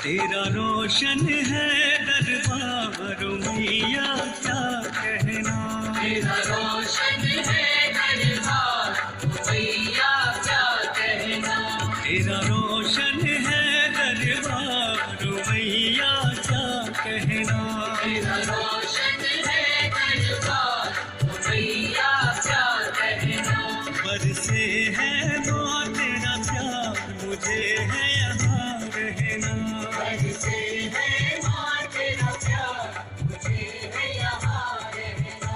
तेरा रोशन है दरबार मैया क्या कहना, तेरा रोशन है दरबार मैया क्या कहना, तेरा रोशन है दरबार मैया क्या कहना, तेरा रोशन है दरबार मैया क्या कहना। बरसे है माँ तेरा प्यार मुझे है यहाँ रहना, बरसे है माँ तेरा प्यार मुझे है यहाँ रहना।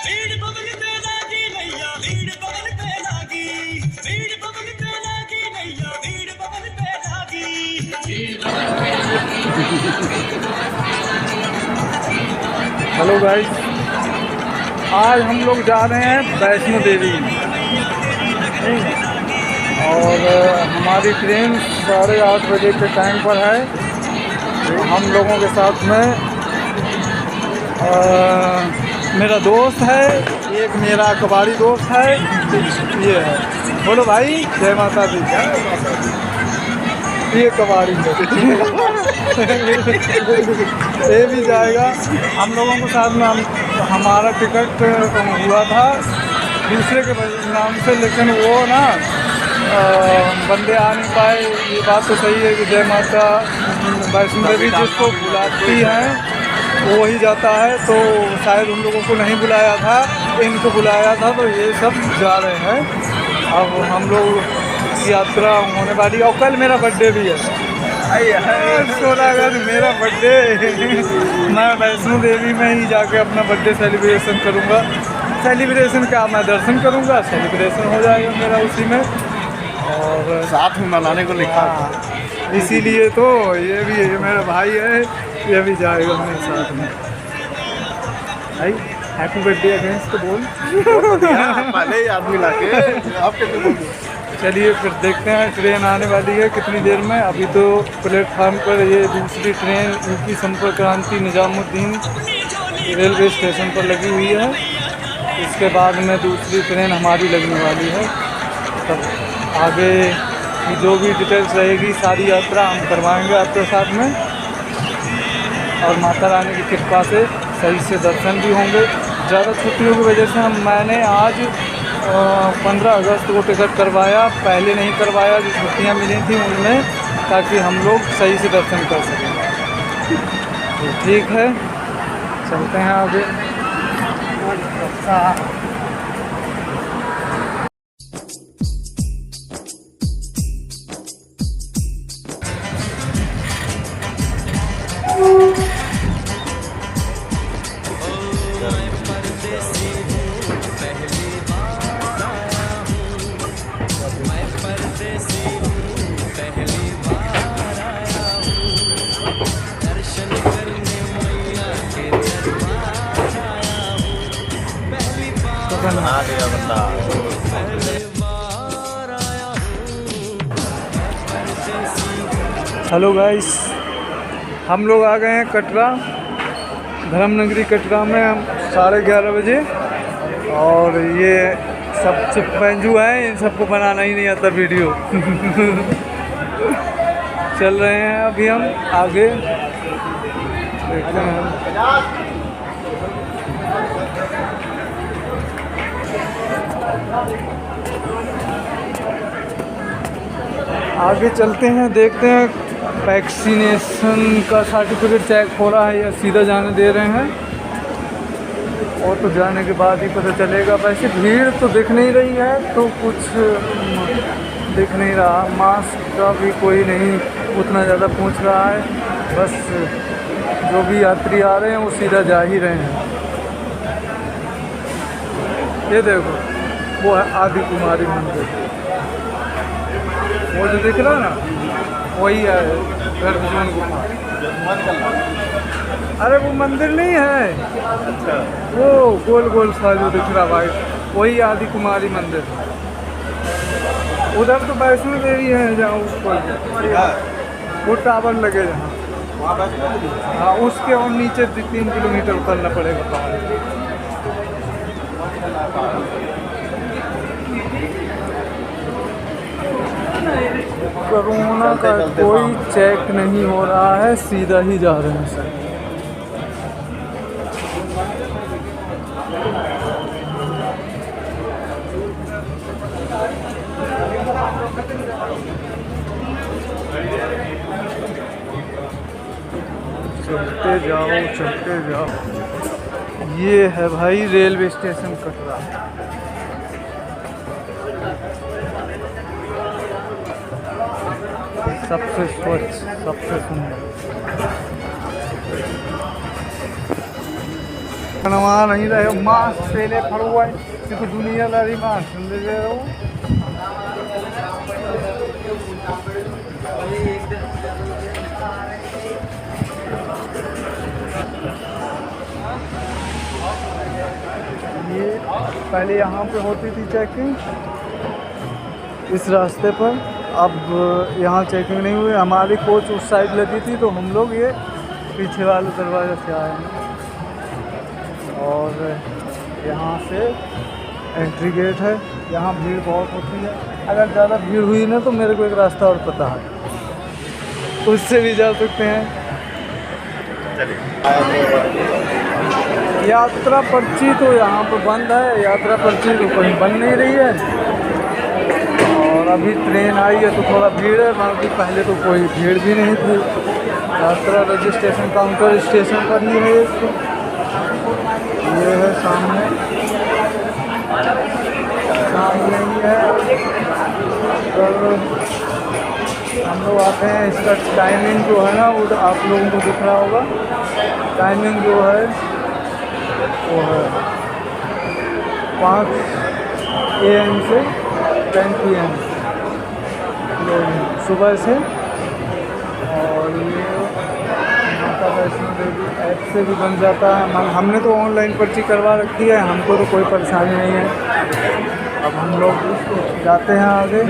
भीड़ बबल पे लागी नैया, भीड़ बबल पे लागी, भीड़ बबल पे लागी नैया, भीड़ बबल पे लागी, भीड़ बबल पे लागी। हेलो गाइस, आज हम लोग जा रहे हैं वैष्णो देवी और हमारी ट्रेन 8:30 बजे के टाइम पर है। हम लोगों के साथ में मेरा दोस्त है, एक मेरा कबाड़ी दोस्त है, ये है। बोलो भाई जय माता दी। ये कबाड़ी है ये भी जाएगा हम लोगों के साथ में। हमारा टिकट हुआ था दूसरे के नाम से, लेकिन वो ना बंदे आ नहीं पाए। ये बात तो सही है कि जय माता वैष्णो देवी जिसको बुलाती हैं वो वही जाता है, तो शायद उन लोगों को नहीं बुलाया था, इनको बुलाया था, तो ये सब जा रहे हैं। अब हम लोग की यात्रा होने वाली है और कल मेरा बर्थडे भी है। 16 अगस्त मेरा बर्थडे मैं वैष्णो देवी में ही जाके अपना बर्थडे सेलिब्रेशन करूँगा। सेलिब्रेशन क्या, मैं दर्शन करूँगा, सेलिब्रेशन हो जाएगा मेरा उसी में, और साथ में मनाने को लिखा। इसीलिए तो ये भी ये मेरा भाई है, ये भी जाएगा मेरे साथ में। भाई हैप्पी बर्थडे अगेंस्ट तो बोल पहले ही आदमी लाके आप कैसे बोल। चलिए फिर देखते हैं, ट्रेन आने वाली है कितनी देर में। अभी तो प्लेटफार्म पर ये दूसरी ट्रेन यूपी संपर्क क्रांति निजामुद्दीन रेलवे स्टेशन पर लगी हुई है। इसके बाद में दूसरी ट्रेन हमारी लगने वाली है। तब आगे की जो भी डिटेल्स रहेगी सारी यात्रा हम करवाएंगे आपके साथ में, और माता रानी की कृपा से सही से दर्शन भी होंगे। ज़्यादा छुट्टियों की वजह से मैंने आज 15 अगस्त को टिकट करवाया, पहले नहीं करवाया जो छुट्टियाँ मिली थी उनमें, ताकि हम लोग सही से दर्शन कर सकें। तो ठीक है, चलते हैं आगे। बना दिया बंदा। हेलो गाइस, हम लोग आ गए हैं कटरा, धर्मनगरी कटरा में 11:30 बजे। और ये सब चिपंजू हैं, इन सबको बनाना ही नहीं आता वीडियो चल रहे हैं अभी हम आगे, देखते हैं। आगे चलते हैं, देखते हैं वैक्सीनेशन का सर्टिफिकेट चेक हो रहा है या सीधा जाने दे रहे हैं, और तो जाने के बाद ही पता चलेगा। वैसे भीड़ तो दिख नहीं रही है, तो कुछ दिख नहीं रहा। मास्क का भी कोई नहीं उतना ज़्यादा पूछ रहा है, बस जो भी यात्री आ रहे हैं वो सीधा जा ही रहे हैं। ये देखो वो है आदि कुमारी मंदिर, वो जो दिख रहा है ना वही है गर्भजन गुफा। अरे वो मंदिर नहीं है, अच्छा वो गोल गोल सा जो दिख रहा भाई, वही आदि कुमारी मंदिर। उधर तो वैष्णो देवी है जहाँ ऊपर। वो टावर लगे जहाँ, वहाँ वैष्णो देवी। हाँ उसके और नीचे 3 किलोमीटर उतरना पड़ेगा पहाड़। कोरोना का कोई चेक नहीं हो रहा है, सीधा ही जा रहे हैं सर। चलते जाओ चलते जाओ। ये है भाई रेलवे स्टेशन कटरा। सबसे स्वच्छ, सबसे सुंदर। वहाँ नहीं रहे मास्क पहले खड़ा हुआ है, क्योंकि दुनिया लारी मास्क ले रहे हो। ये पहले यहाँ पे होती थी चेकिंग इस रास्ते पर, अब यहाँ चेकिंग नहीं हुई। हमारी कोच उस साइड लगी थी तो हम लोग ये पीछे वाले दरवाजे से आए हैं। और यहाँ से एंट्री गेट है। यहाँ भीड़ बहुत होती है, अगर ज़्यादा भीड़ हुई ना तो मेरे को एक रास्ता और पता है, उससे भी जा सकते हैं। यात्रा पर्ची तो यहाँ पर बंद है, यात्रा पर्ची तो कहीं बन नहीं रही है। और अभी ट्रेन आई है तो थोड़ा भीड़ है, बाकी पहले तो कोई भीड़ भी नहीं थी। यात्रा रजिस्ट्रेशन काउंटर स्टेशन पर ही है। ये है सामने ही है। और हम लोग आते हैं, इसका टाइमिंग जो है ना वो आप लोगों को दिख रहा होगा। टाइमिंग जो है वो है 5 AM से 10 PM सुबह से। और ये माता वैष्णो देवी ऐप से भी बन जाता है। हमने तो ऑनलाइन पर्ची करवा रखी है, हमको तो कोई परेशानी नहीं है। अब हम लोग जाते हैं आगे।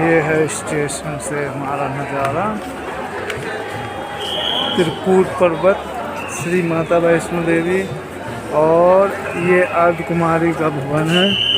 ये है स्टेशन से हमारा नज़ारा। त्रिकूट पर्वत, श्री माता वैष्णो देवी, और ये अर्ध कुमारी का भवन है।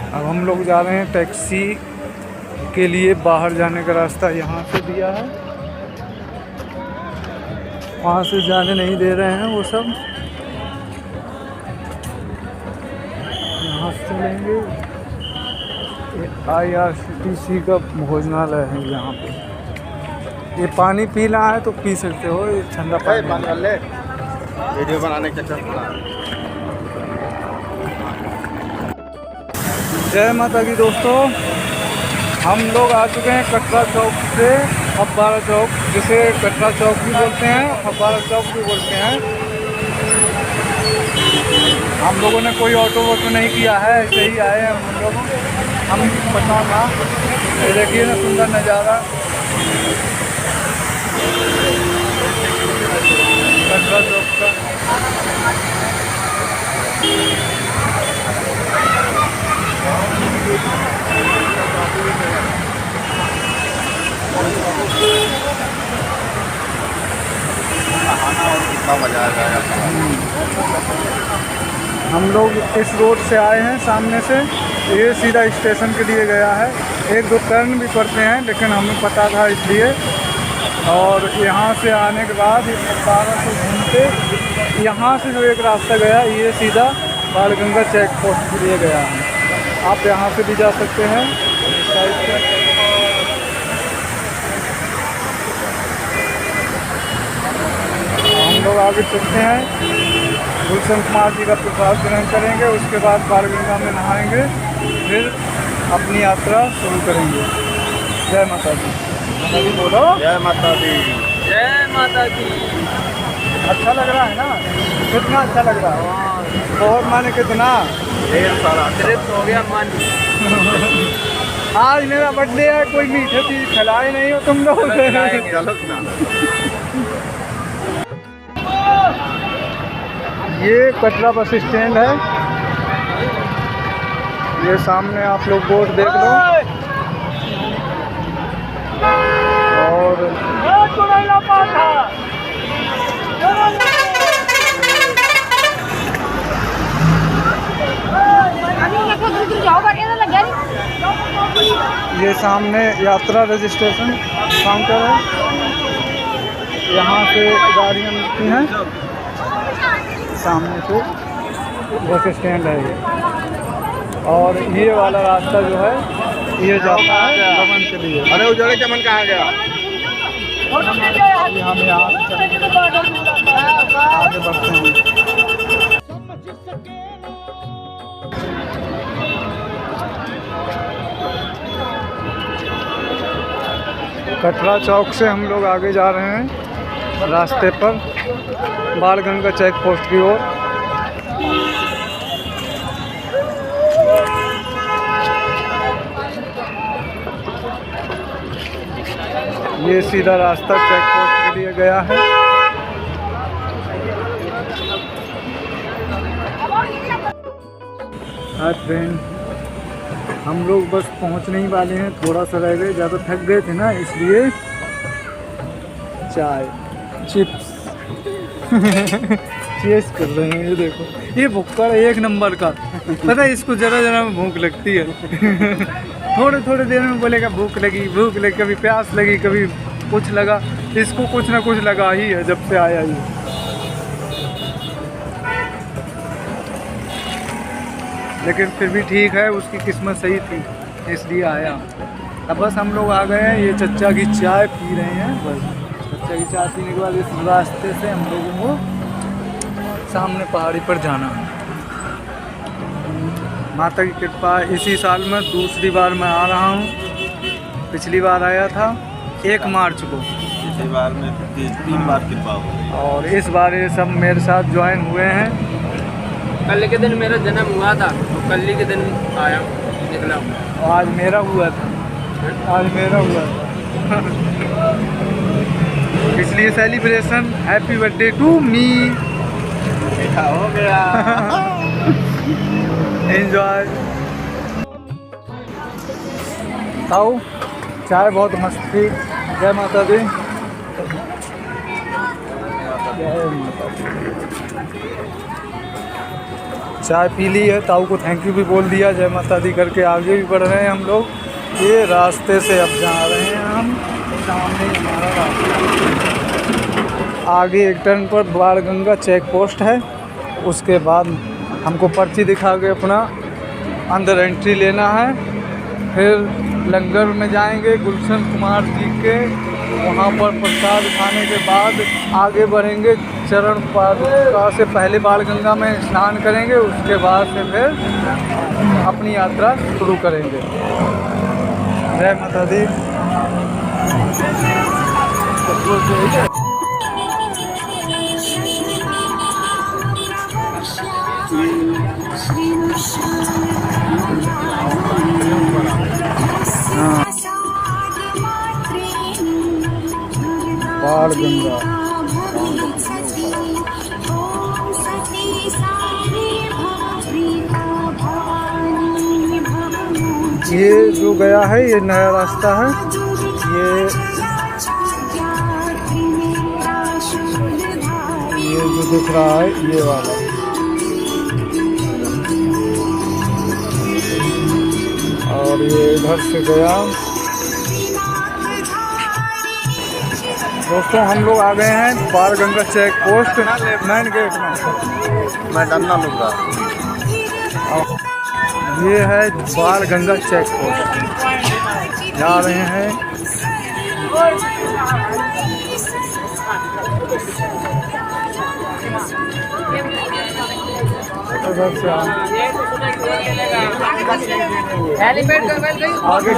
अब हम लोग जा रहे हैं टैक्सी के लिए। बाहर जाने का रास्ता यहाँ से दिया है, वहाँ से जाने नहीं दे रहे हैं वो सब। यहाँ से चलेंगे। IRCTC का भोजनालय है यहाँ पे। ये पानी पीना है तो पी सकते हो, ये ठंडा पानी वाले वीडियो बनाने के चक्कर। जय माता की दोस्तों, हम लोग आ चुके हैं कटरा चौक से फव्वारा चौक, जिसे कटरा चौक भी बोलते हैं, फव्वारा चौक भी बोलते हैं। हम लोगों ने कोई ऑटो वोटो नहीं किया है, ऐसे ही आए हैं हम लोग। हम पता था, देखिए ना सुंदर नज़ारा कटरा चौक का। कितना मजा आएगा। हम लोग इस रोड से आए हैं सामने से, ये सीधा स्टेशन के लिए गया है। 1-2 टर्न भी पड़ते हैं, लेकिन हमें पता था इसलिए। और यहाँ से आने के बाद फव्वारा से घूमते यहाँ से जो एक रास्ता गया, ये सीधा बालगंगा चेक पोस्ट के लिए गया है। आप यहाँ से भी जा सकते हैं साइड से। हम लोग आगे चलते हैं, गुलशन कुमार जी का प्रसाद ग्रहण करेंगे, उसके बाद बालगंगा में नहाएंगे, फिर अपनी यात्रा शुरू करेंगे। जय माता दी। माता दी बोलो। जय माता दी। जय माता दी। अच्छा लग रहा है ना? कितना अच्छा लग रहा है? बहुत माने कितना? ढेर सारा तृप्त हो गया मन। आज मेरा बर्थडे है, कोई मीठे चीज खिलाए नहीं हो तुम लोग? चलो ना। ये कटरा बस स्टैंड है। ये सामने आप लोग बोर्ड देख लो। और ये सामने यात्रा रजिस्ट्रेशन काउंटर है। यहाँ से गाड़ियाँ मिलती हैं। सामने से बस स्टैंड है ये। और ये वाला रास्ता जो है ये जाता है भवन के लिए। अरे उजाले चमन कहाँ गया? अभी हम यहाँ से आगे बढ़ते हैं। कटरा चौक से हम लोग आगे जा रहे हैं रास्ते पर बालगंगा चेक पोस्ट की ओर। ये सीधा रास्ता चेक पोस्ट के लिए गया है। हाँ फ्रेंड, हम लोग बस पहुंचने ही वाले हैं, थोड़ा सा रह गए, ज़्यादा थक गए थे ना इसलिए। चाय चिप्स चेस कर रहे हैं। ये देखो, ये भुक्कड़ एक नंबर का। पता है इसको ज़रा ज़रा में भूख लगती है। थोड़े थोड़े देर में बोलेगा भूख लगी, कभी प्यास लगी, कभी कुछ लगा। इसको कुछ ना कुछ लगा ही है जब से आया ये। लेकिन फिर भी ठीक है, उसकी किस्मत सही थी इसलिए आया। अब बस हम लोग आ गए हैं, ये चच्चा की चाय पी रहे हैं। बस चच्चा की चाय पीने के बाद इस रास्ते से हम लोगों को सामने पहाड़ी पर जाना है। माता की कृपा, इसी साल में दूसरी बार मैं आ रहा हूँ। पिछली बार आया था 1 मार्च को। पिछली बार में 3 बार कृपा हो गई। और इस बार ये सब मेरे साथ ज्वाइन हुए हैं। कल के दिन मेरा जन्म हुआ था, तो कल ही के दिन आया निकला हूँ। और आज मेरा हुआ था। इसलिए celebration, happy birthday to me. मीठा हो गया। एंजॉय। ताऊ चाय बहुत मस्त थी। जय माता दी। जय माता दी। चाय पी ली है, ताऊ को थैंक यू भी बोल दिया, जय माता दी करके आगे भी बढ़ रहे हैं हम लोग। ये रास्ते से अब जा रहे हैं हम। सामने हमारा रास्ता, आगे एक टर्न पर बाणगंगा चेक पोस्ट है। उसके बाद हमको पर्ची दिखा के अपना अंदर एंट्री लेना है। फिर लंगर में जाएंगे गुलशन कुमार जी के, वहाँ पर प्रसाद खाने के बाद आगे बढ़ेंगे। चरण पादुका से पहले बाणगंगा में स्नान करेंगे, उसके बाद से फिर अपनी यात्रा शुरू करेंगे। जय माता दी। बाणगंगा ये जो गया है, ये नया रास्ता है। ये जो दिख रहा है ये वाला, और ये इधर से गया। दोस्तों हम लोग आ गए हैं Banganga check post main gate में। मैं डरना लूँगा। ये है बाणगंगा चेक पोस्ट, जा रहे हैं। उधर से हेलीपैड का बैल गई आगे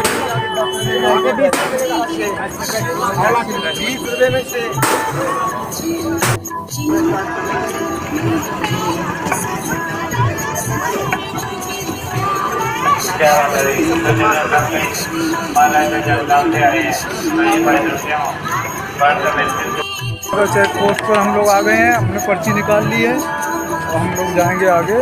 चेक पोस्ट पर हम लोग आ गए हैं, हमने पर्ची निकाल ली है और हम लोग जाएंगे आगे।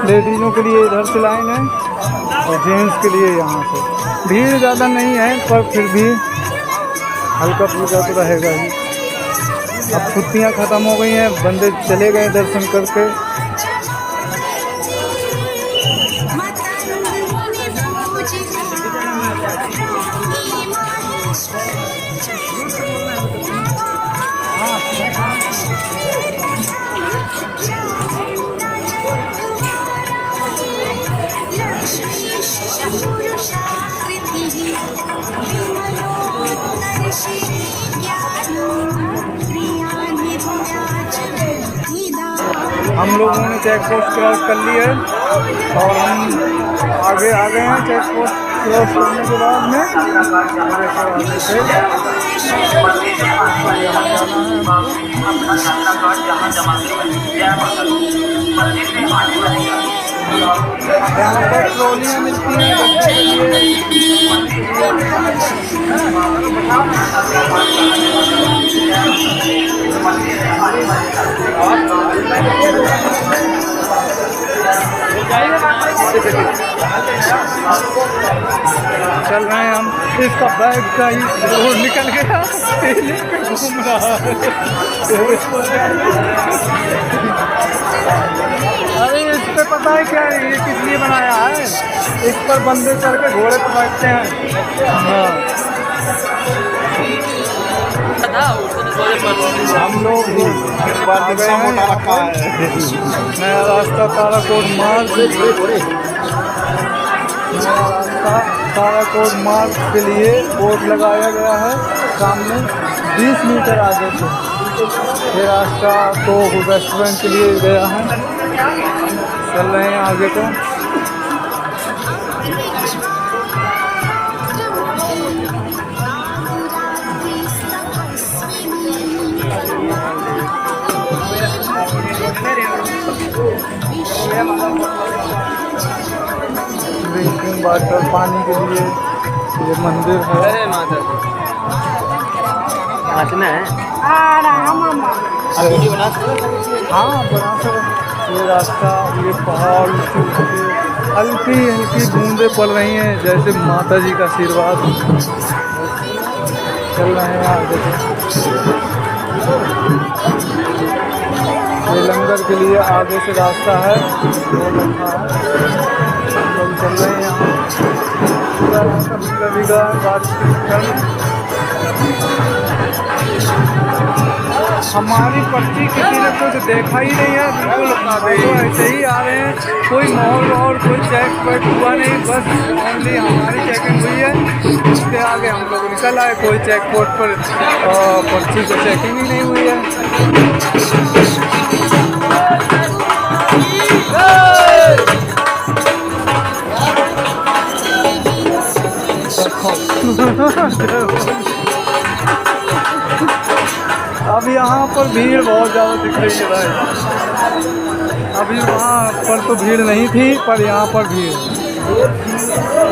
लेडीज़ों के लिए इधर से लाइन है और जेंट्स के लिए यहाँ से। भीड़ ज़्यादा नहीं है पर फिर भी हल्का फुल्का तो रहेगा ही। अब छुट्टियाँ ख़त्म हो गई हैं, बंदे चले गए दर्शन करके। हम लोगों ने चेक पोस्ट क्रॉस कर ली है और हम आगे आ गए हैं। चेक पोस्ट क्रॉस करने के बाद में यहाँ पर ट्रॉलियाँ मिलती हैं बच्चे के चल रहे हैं हम। इसका बैग का ही रोड निकल गया, घूम रहा है। अरे इस पे पता है क्या है, ये किस लिए बनाया है? इस पर बंदे चढ़ के घोड़े पर बैठते हैं। हाँ हम लोग नया रास्ता ताराकोट मार्ग, ताराकोट मार्ग के लिए बोर्ड लगाया गया है सामने 20 मीटर आगे से। ये रास्ता तो रेस्टोरेंट के लिए गया है। चल रहे हैं आगे को। ड्रिंकिंग वाटर पानी के लिए ये मंदिर है। अरे माता नाचना है। हाँ बना सकते। ये रास्ता, ये पहाड़, हल्की हल्की बूंदें पड़ रही हैं जैसे माता जी का आशीर्वाद। चल रहे हैं आगे से। ये लंगर के लिए आगे से रास्ता है, वो रखा है। हम चल रहे हैं यहाँ पूरा लगेगा हमारी पर्ची किसी ने कुछ देखा ही नहीं है, बिल्कुल तो ऐसे ही आ रहे हैं। कोई माहौल और कोई चेक वेक हुआ नहीं, बस ओनली हमारी चेकिंग हुई है। उसके आगे हम लोग निकल आए। कोई चेक पोस्ट पर पर्ची को चेकिंग ही नहीं हुई है। अब यहाँ पर भीड़ बहुत ज़्यादा दिख रही है भाई। अभी वहाँ पर तो भीड़ नहीं थी पर यहाँ पर भीड़।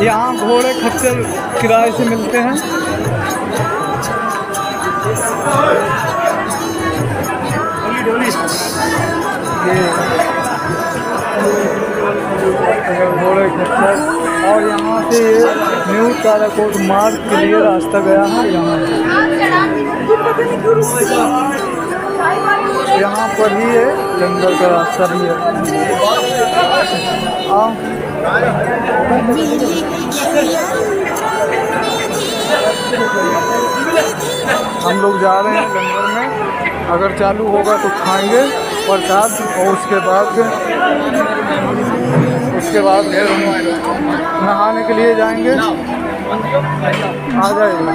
यहाँ घोड़े खच्चर किराए से मिलते हैं। ये घोड़े खच्चर और यहाँ से न्यू ताराकोट मार्ग के लिए रास्ता गया है। यहाँ पर ही है जंगल का रास्ता भी है। हम लोग जा रहे हैं लंगर में। अगर चालू होगा तो खाएंगे प्रसाद और उसके उसके बाद फिर हम नहाने के लिए जाएंगे। आ जाएगा।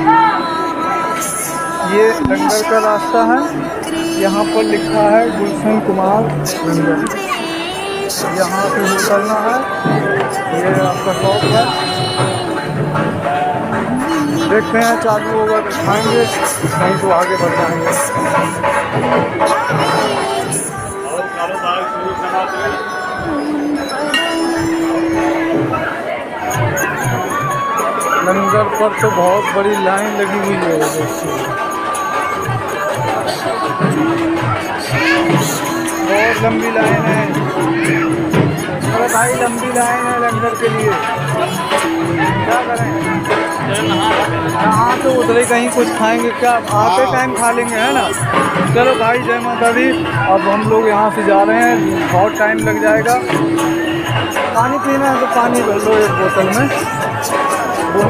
ये लंगर का रास्ता है। यहाँ पर लिखा है गुलशन कुमार लंगर। यहाँ से निकलना है। ये आपका शॉप है। देखते हैं चालू होगा तो खाएंगे, नहीं तो आगे बढ़ जाएंगे। लंगर पर तो बहुत बड़ी लाइन लगी हुई है। बहुत लंबी लाइन है। अरे भाई लंबी लाइन है लंगर के लिए, क्या करें? यहाँ तो उधर कहीं कुछ खाएंगे क्या? आते टाइम खा लेंगे, है ना। चलो भाई, जय माता दी। अब हम लोग यहाँ से जा रहे हैं, बहुत टाइम लग जाएगा। पानी पीना है तो पानी भर लो एक बोतल में। और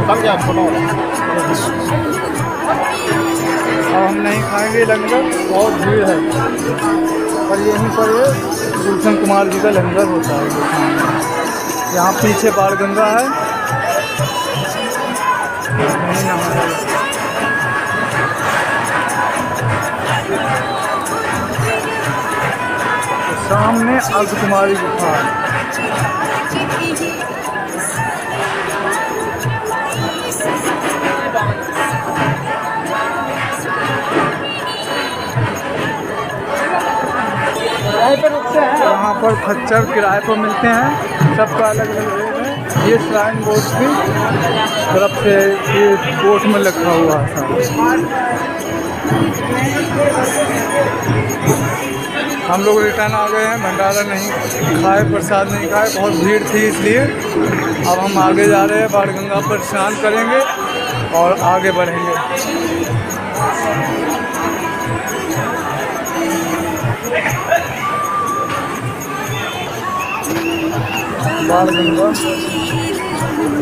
हम नहीं खाएंगे लंगर, बहुत भीड़ है। और यहीं पर गुलशन कुमार जी का लंगर होता है। यहाँ पीछे बाण गंगा है। सामने अर्ध कुमारी गुफा है। यहाँ पर खच्चर किराए पर मिलते हैं, सबका अलग अलग रेट है। ये श्राइन बोर्ड की तरफ से ये कोर्ट में लिखा हुआ था। हम लोग रिटर्न आ गए हैं, भंडारा नहीं खाए, प्रसाद नहीं खाए, बहुत भीड़ थी इसलिए। अब हम आगे जा रहे हैं, बाण गंगा पर स्नान करेंगे और आगे बढ़ेंगे। बाण गंगा,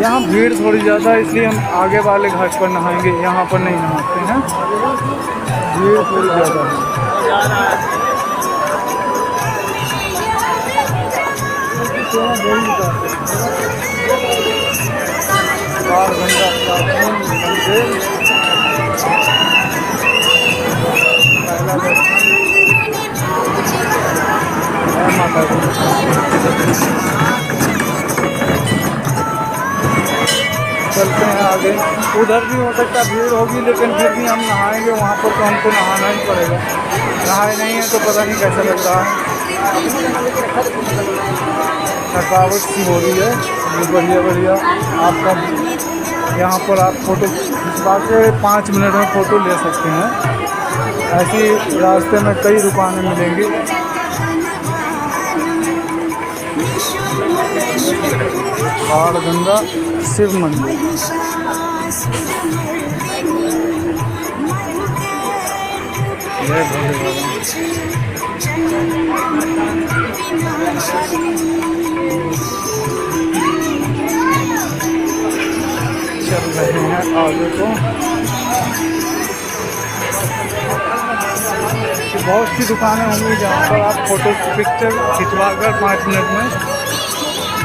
यहाँ भीड़ थोड़ी ज़्यादा है इसलिए हम आगे वाले घाट पर नहाएंगे, यहाँ पर नहीं नहाते हैं, भीड़ थोड़ी ज़्यादा है। बाण गंगा प्राचीन मंदिर, पहला दर्शन। माता चलते हैं आगे। उधर भी हो सकता भीड़ होगी, लेकिन फिर भी हम नहाएंगे वहाँ पर, तो हमको नहाना ही पड़ेगा। नहाए नहीं है तो पता नहीं कैसा लग रहा है, थकावट सी हो रही है। ये बढ़िया बढ़िया आपका यहाँ पर आप फ़ोटो खिंचवा के 5 मिनट में फ़ोटो ले सकते हैं। ऐसी रास्ते में कई दुकानें मिलेंगी। बाण गंगा शिव मंदिर, जय भोले बाबा। चल रहे हैं आगे को। बहुत सी दुकानें होंगी जहाँ पर आप फोटो पिक्चर खिंचवा कर 5 मिनट में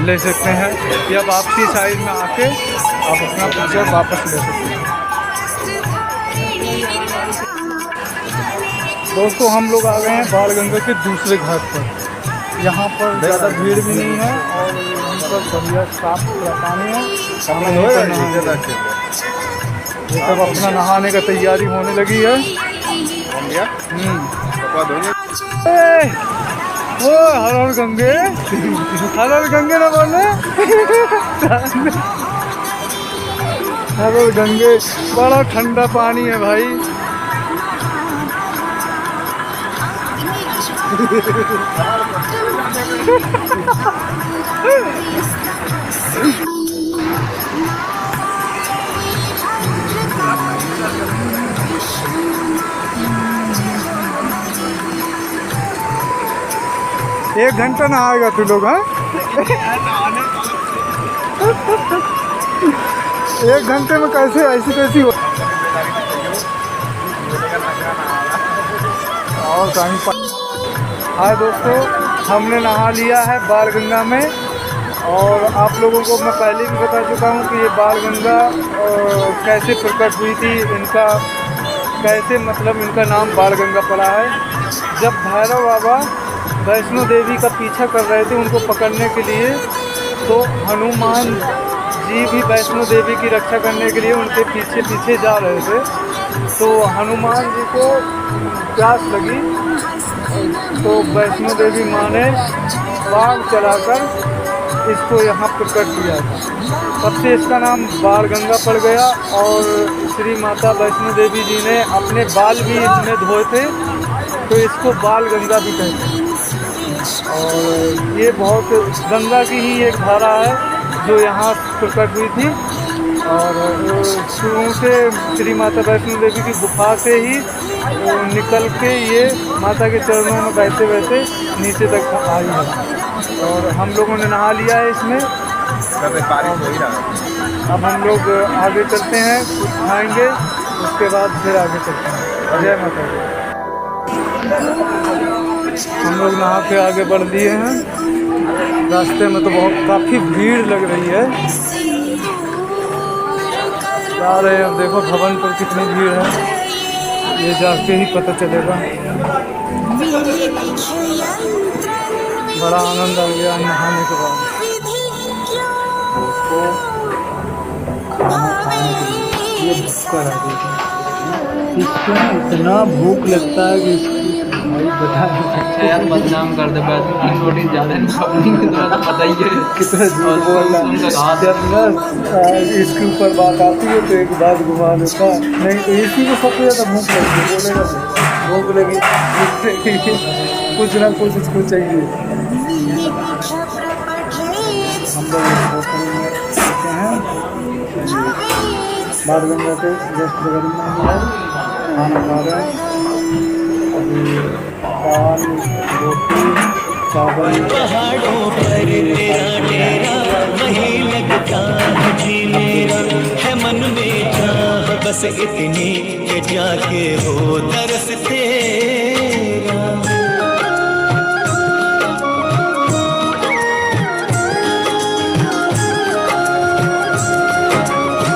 ले सकते हैं, या वापसी साइड में आके आप अपना पिक्चर वापस ले सकते हैं। दोस्तों, हम लोग आ गए हैं बाण गंगा के दूसरे घाट पर। यहाँ पर ज़्यादा भीड़ भी नहीं है और यहाँ पर बढ़िया साफ सुथरा पानी है। ये सब अपना नहाने का तैयारी होने लगी है। ओ हर हर गंगे, हर हर गंगे ना बोले। हर हर गंगे, बड़ा ठंडा पानी है भाई। एक घंटा नहाएगा तू लोग? हाँ, 1 घंटे में कैसे ऐसी कैसी हो? और कहीं पर हाय दोस्तों, हमने नहा लिया है बाण गंगा में और आप लोगों को मैं पहले भी बता चुका हूँ कि ये बाण गंगा कैसे प्रकट हुई थी, इनका कैसे मतलब इनका नाम बाण गंगा पड़ा है। जब भैरव बाबा वैष्णो देवी का पीछा कर रहे थे उनको पकड़ने के लिए, तो हनुमान जी भी वैष्णो देवी की रक्षा करने के लिए उनके पीछे पीछे जा रहे थे। तो हनुमान जी को प्यास लगी, तो वैष्णो देवी माँ ने बाण चलाकर इसको यहाँ प्रकट किया था। तब से इसका नाम बाण गंगा पड़ गया। और श्री माता वैष्णो देवी जी ने अपने बाल भी इसमें धोए थे, तो इसको बाल गंगा भी कहते हैं। और ये बहुत गंगा की ही एक धारा है जो यहाँ प्रकट हुई थी। और शुरू से श्री माता वैष्णो देवी की गुफा से ही निकल के ये माता के चरणों में बहते बहते नीचे तक आई है। और हम लोगों ने नहा लिया है इसमें। अब हम लोग आगे चलते हैं, कुछ खाएंगे, उसके बाद फिर आगे चलते हैं। जय माता दी। हम लोग नहा के आगे बढ़ दिए हैं। रास्ते में तो बहुत काफ़ी भीड़ लग रही है। जा रहे हैं, अब देखो भवन पर कितनी भीड़ है, ये जाके ही पता चलेगा। बड़ा आनंद आ गया नहाने के बाद। उसको खाने के लिए ये भूखा है, इसको इतना भूख लगता है कि इसकी भाई बता। अच्छा यार बदनाम कर दे, बस नोटिस ज़्यादा नहीं तो पता ही है कितना झूठ बोल रहा है। जब ना इसके ऊपर बात आती है तो एक बात घुमा देता, नहीं तो इसी को सबसे ज़्यादा भूख लगती है। बोलेगा भूख लगी, कुछ ना कुछ इसको चाहिए। हम लोग रहते हैं बाण गंगा के जस्ट बगल में है, खाना खा रहे हैं। अभी दाल रोटी चावल। पहाड़ों पर तेरा डेरा वही लगता है जी मेरा, है मन में चाह बस इतनी कि जाके हो तरस तेरा।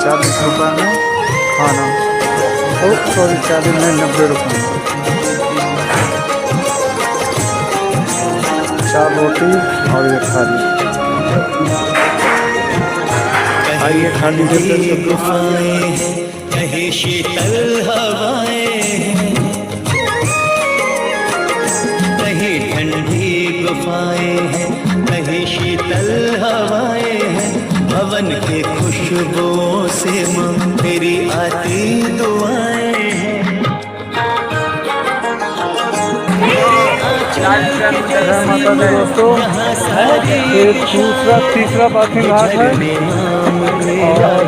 40 रुपये में खाना, तो सॉरी 40 में 90 रुपये। 4 रोटी और ये थाली। आइए खाली गुफाएं कहीं शीतल हवाएं, कहीं ठंडी गुफाएं हैं, कहीं शीतल हवाएं हैं। भवन के खुशबुओं से माँ तेरी आती दुआएं हैं। माता दी दोस्तों, ये तीसरा पार्किंग घाट है। और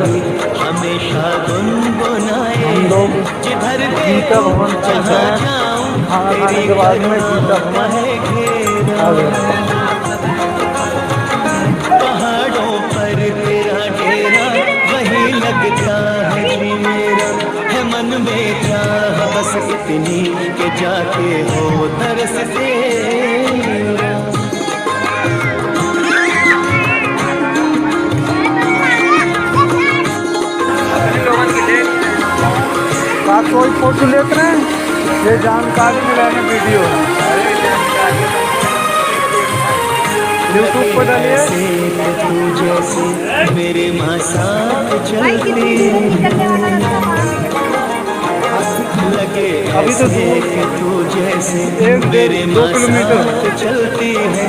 हमेशा गुनगुनाए हम लोग गीता भवन चलते हैं। खाना खाने के बाद में गीता भवन आ गए। पहाड़ों पर तेरा डेरा वही लगता है जी मेरा, है मन में चाह बस इतनी के जाके हो तरस तेरा। आप कोई फोटो लेते हैं, ये जानकारी मिलाने वीडियो यूट्यूब पर डालिए। तू जैसे मेरे माँ साथ चलती लगे, अभी तो तू जैसे 1-2 किलोमीटर चलती है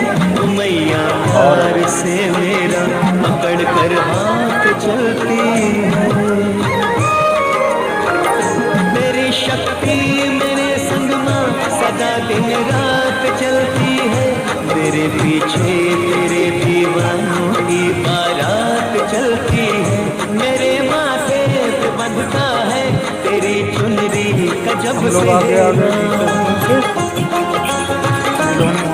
मैया, हार से मेरा पकड़ कर हाथ चलती है। मेरी शक्ति मेरे संग माँ सदा दिन रात चलती है। मेरे पीछे तेरे दीवानों की बारात चलती है। मेरे माथे पे बंधता है तेरी चुनरी का जब से।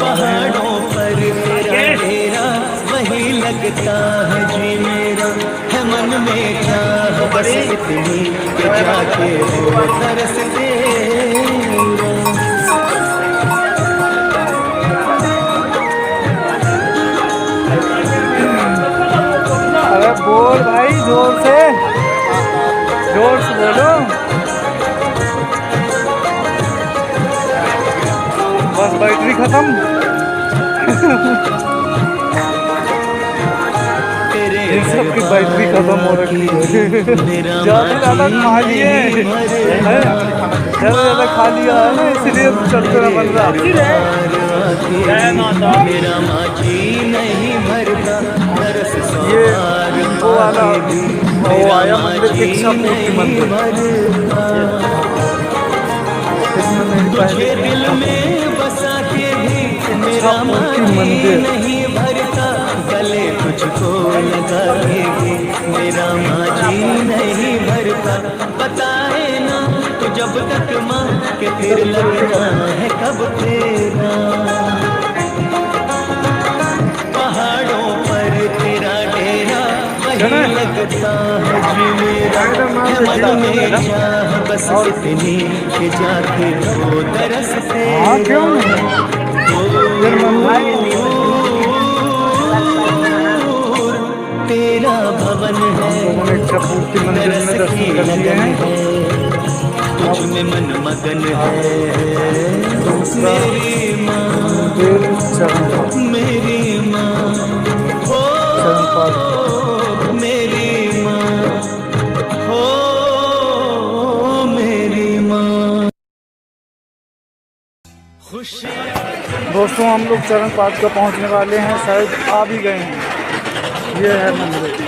पहाड़ों पर तेरा डेरा वही लगता है जी मेरा, है मन में चाह बस इतनी कि जाके हो तरस तेरा। खत्म। ये सबकी बैटरी खत्म हो रखी है। ज़्यादा खा लिए ज़्यादा खा लिया है ना, इसलिए चलते ना बन रहा। मेरा माझी नहीं भरता तरस ये वो वाला वो आया मंदिर इच्छा पूर्ति मंदिर, इसमें मेरी पहले दिल में बसा के भी इच्छा पूर्ति मंदिर। नहीं भरता गले तुझको लगा के भी मेरा माझी नहीं भरता। बताए ना तो जब तक माँ के फिर लगना है कब तेरा। पहाड़ों पर तेरा डेरा वही लगता है जी मेरा। मन में चाह बस इतनी कि जाके वो तरस हाँ क्यों तेरा भवन है। इच्छा पूर्ति मंदिर में दर्शन कर लिए हैं। तुझ में मन मगन है मेरी माँ, मेरी माँ हो मेरी माँ हो मेरी माँ। दोस्तों हम लोग चरण पाठ का पहुंचने वाले हैं, शायद आ भी गए हैं। ये है मंदिर।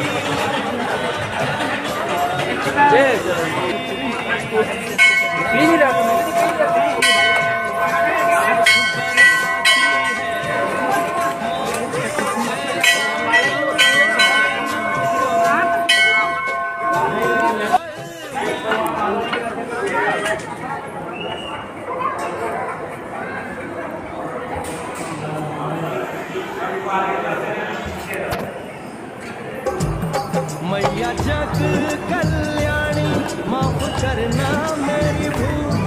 मैया जग कल्याणी माफ करना मेरी भूल।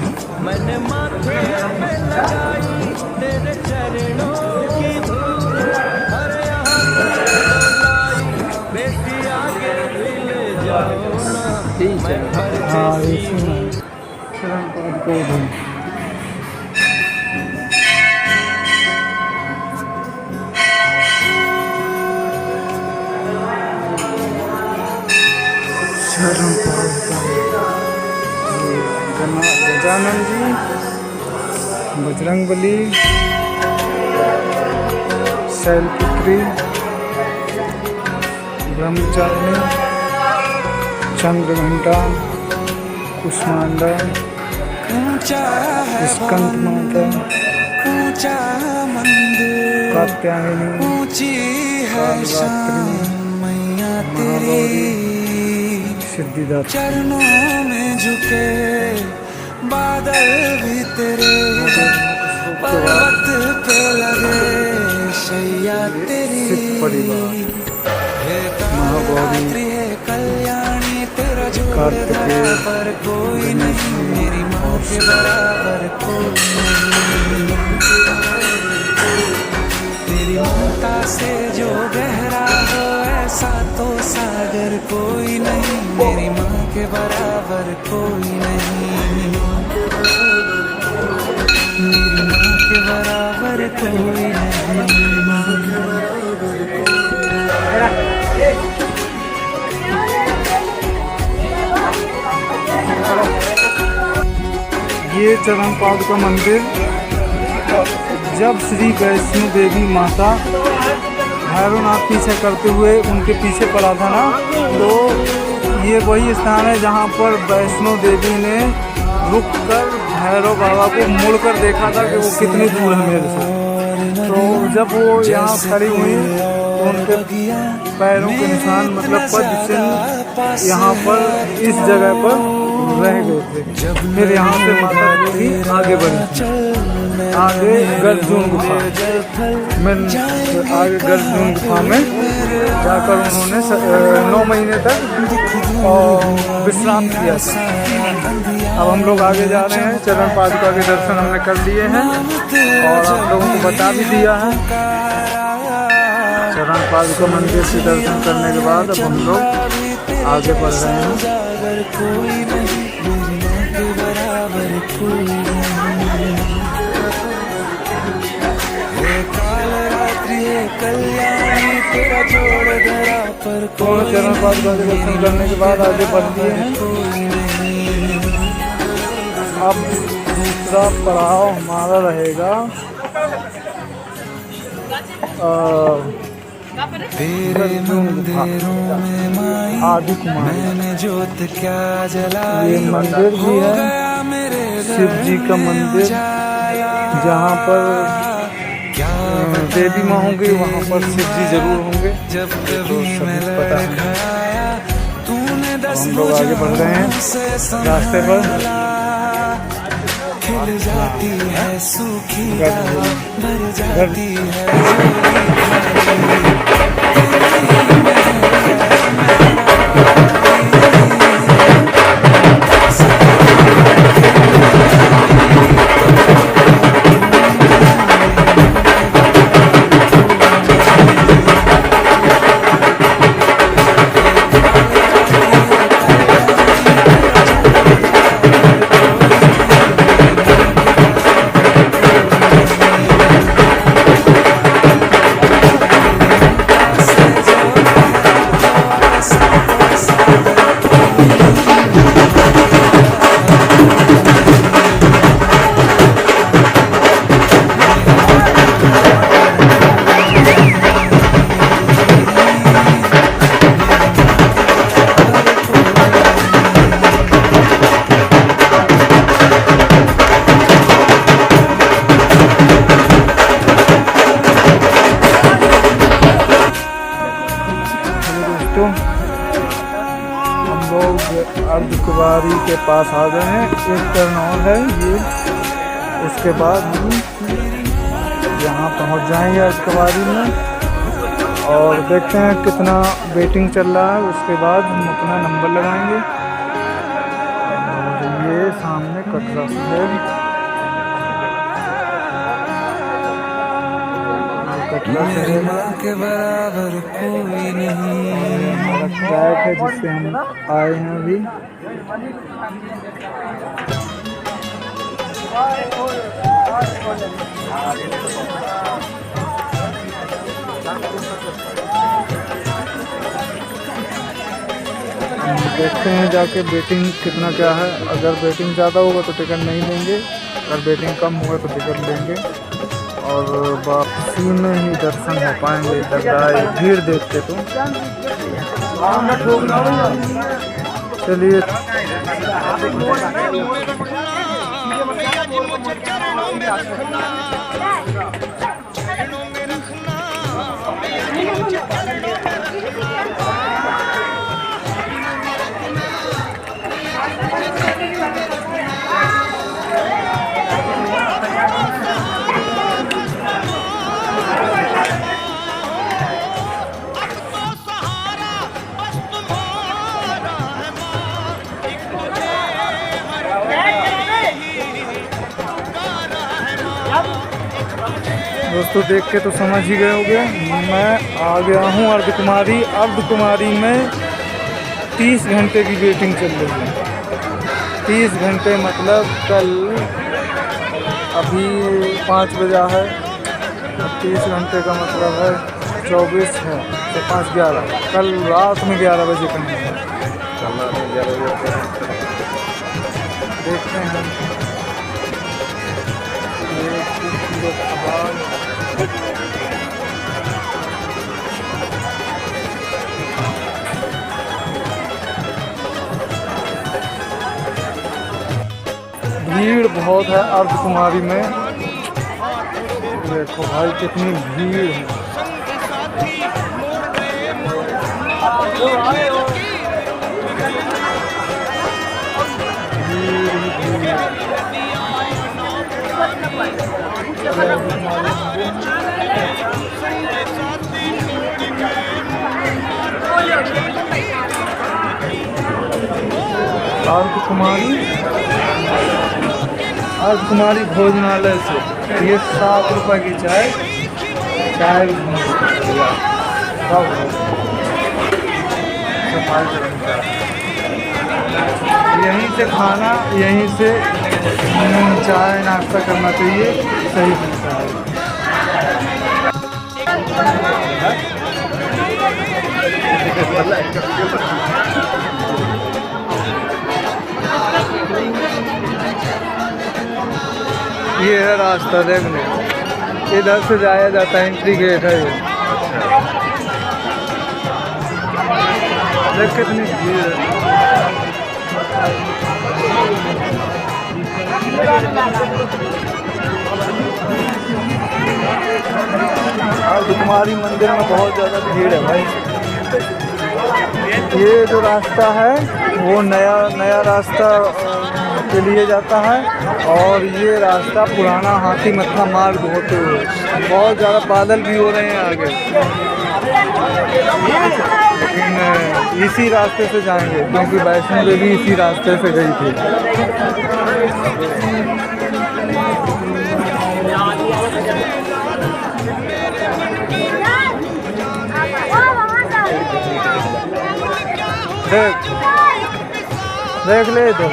मैंने माथे पे लगाई तेरे चरणों की धूल। अरे यहाँ बेटी आगे भी ले जाओ ना। हाँ इसमें चरण पाठ को उधर। गजानन जी, बजरंगबली, शैलपुत्री, ब्रह्मचारिणी, चंद्रघंटा, कुष्मांडा, स्कंद माता, कात्यायनी, महागौरी, सिद्धिदात्री। चरणों में झुके बादल भी तेरे, पर्वत पे लगे शैया तेरी। महागौरी, है कल्याणी तेरा जो पर कोई नहीं, मेरी माँ के बराबर कोई नहीं। तेरी ममता से जो गहरा हो ऐसा तो सागर कोई नहीं, मेरी माँ के बराबर कोई नहीं। मेरी माँ के बराबर कोई नहीं। ये चरण पाठ का मंदिर जब श्री वैष्णो देवी माता भैरवनाथ पीछे करते हुए उनके पीछे पड़ा था ना, तो ये वही स्थान है जहाँ पर वैष्णो देवी ने रुक कर भैरव बाबा को मुड़कर देखा था कि वो कितनी दूर है मेरे से। तो जब वो यहाँ खड़ी हुई तो उनके पैरों के निशान मतलब पद चिन्ह यहाँ पर इस जगह पर रह गए थे। फिर यहाँ से माता जी आगे बढ़ी, आगे गर्जुन गुफा में, आगे गर्जुन गुफा में जाकर उन्होंने 9 महीने तक विश्राम किया था। अब हम लोग आगे जा रहे हैं। चरण पादुका के दर्शन हमने कर लिए हैं और आप लोगों को बता भी दिया है। चरण पादुका मंदिर से दर्शन करने के बाद अब हम लोग आगे बढ़ रहे हैं। ये कल्याणी तेरा जोड़ धरा पर दोनों चरण पाद का दर्शन करने के बाद आगे बढ़ दिए हैं। अब दूसरा पड़ाव हमारा रहेगा तेरे मंदिरों में माई आदि कुमार। मैंने जोत क्या जलाई, ये मंदिर भी है, शिव जी का मंदिर, जहाँ पर देवी माँ होंगी वहाँ पर शिव जी जरूर होंगे। जब तो कभी मैं सभी पता है। खाया तूने दस हम लोग आगे बढ़ रहे हैं रास्ते पर। खिल जाती है सूखी भर जाती है अर्धकुमारी के पास आ गए हैं। एक टर्न और है ये, उसके बाद हम यहाँ पहुँच जाएंगे अर्धकुमारी में और देखते हैं कितना वेटिंग चल रहा है। उसके बाद हम अपना नंबर लगाएंगे। और ये सामने कटरा शहर, कटरा शहर के बराबर कोई नहीं। हमारा ट्रैक है जिससे हम आए हैं अभी। देखते हैं जाके बेटिंग कितना क्या है। अगर बेटिंग ज़्यादा होगा तो टिकट नहीं देंगे, अगर बेटिंग कम होगा तो टिकट लेंगे। और वापसी में ही दर्शन हो पाएंगे लग रहा है, भीड़ देखते तो। चलिए दोस्तों, देख के तो समझ ही गए होंगे, मैं आ गया हूँ अर्धकुमारी। अर्धकुमारी में 30 घंटे की वेटिंग चल रही है। 30 घंटे मतलब कल अभी 5 बजा है, 30 घंटे का मतलब है 24 है तो 5 11, कल रात में 11 बजे कहीं है। देखते हैं भीड़ बहुत है अर्धकुमारी में। देखो भाई कितनी भीड़ है। अर्धकुमारी भोजनालय से ये 7 रुपये की चाय यहीं से खाना, यहीं से चाय नाश्ता करना चाहिए, सही मिलता है। ये है रास्ता, देख लो, इधर से जाया जाता है, एंट्री गेट है ये। देख कितनी भीड़ है। कुमारी मंदिर में बहुत ज़्यादा भीड़ है भाई। ये जो रास्ता है वो नया रास्ता के लिए जाता है, और ये रास्ता पुराना हाथी मत्था मार्ग होते हुए बहुत ज़्यादा बादल भी हो रहे हैं आगे, लेकिन इसी रास्ते से जाएंगे क्योंकि वैष्णो देवी इसी रास्ते से गई थी। देख ले इधर,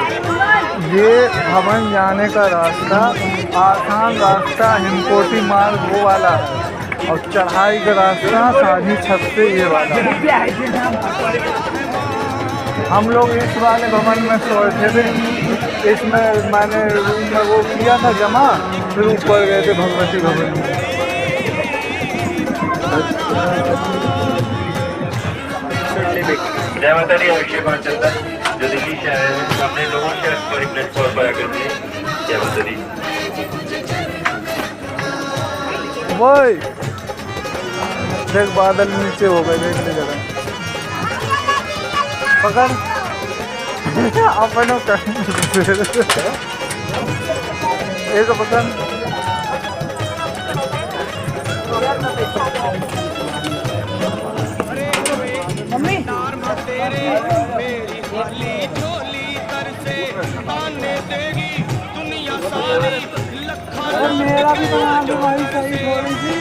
ये भवन जाने का रास्ता, आसान रास्ता हिमकोटी मार्ग वो वाला, और चढ़ाई का रास्ता साझी छत से ये वाला। हम लोग इस वाले भवन में सोए थे, इसमें मैंने रूम में वो किया था जमा, फिर ऊपर गए थे भगवती भवन में। जय माता दी। अभिषेक और चंदन जो दिल्ली से आए हैं अपने लोगों से पर प्लेटफॉर्म पर आकर के जय माता दी। वही देख बादल नीचे हो गए, देख ले जरा पकड़ अपनों एक पकड़। मम्मी मेरा भी बना दो भाई, सही थोड़ी सी।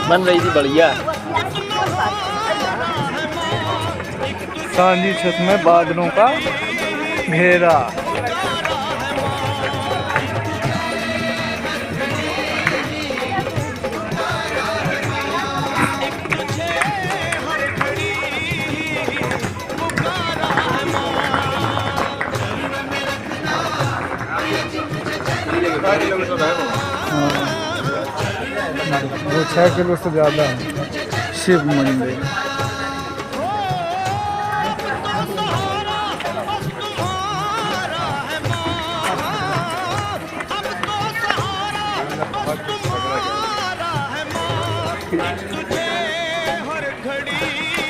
बन रही थी बढ़िया। सांझी छत में बादलों का घेरा। वो 6 किलो से ज़्यादा है शिव मंदिर।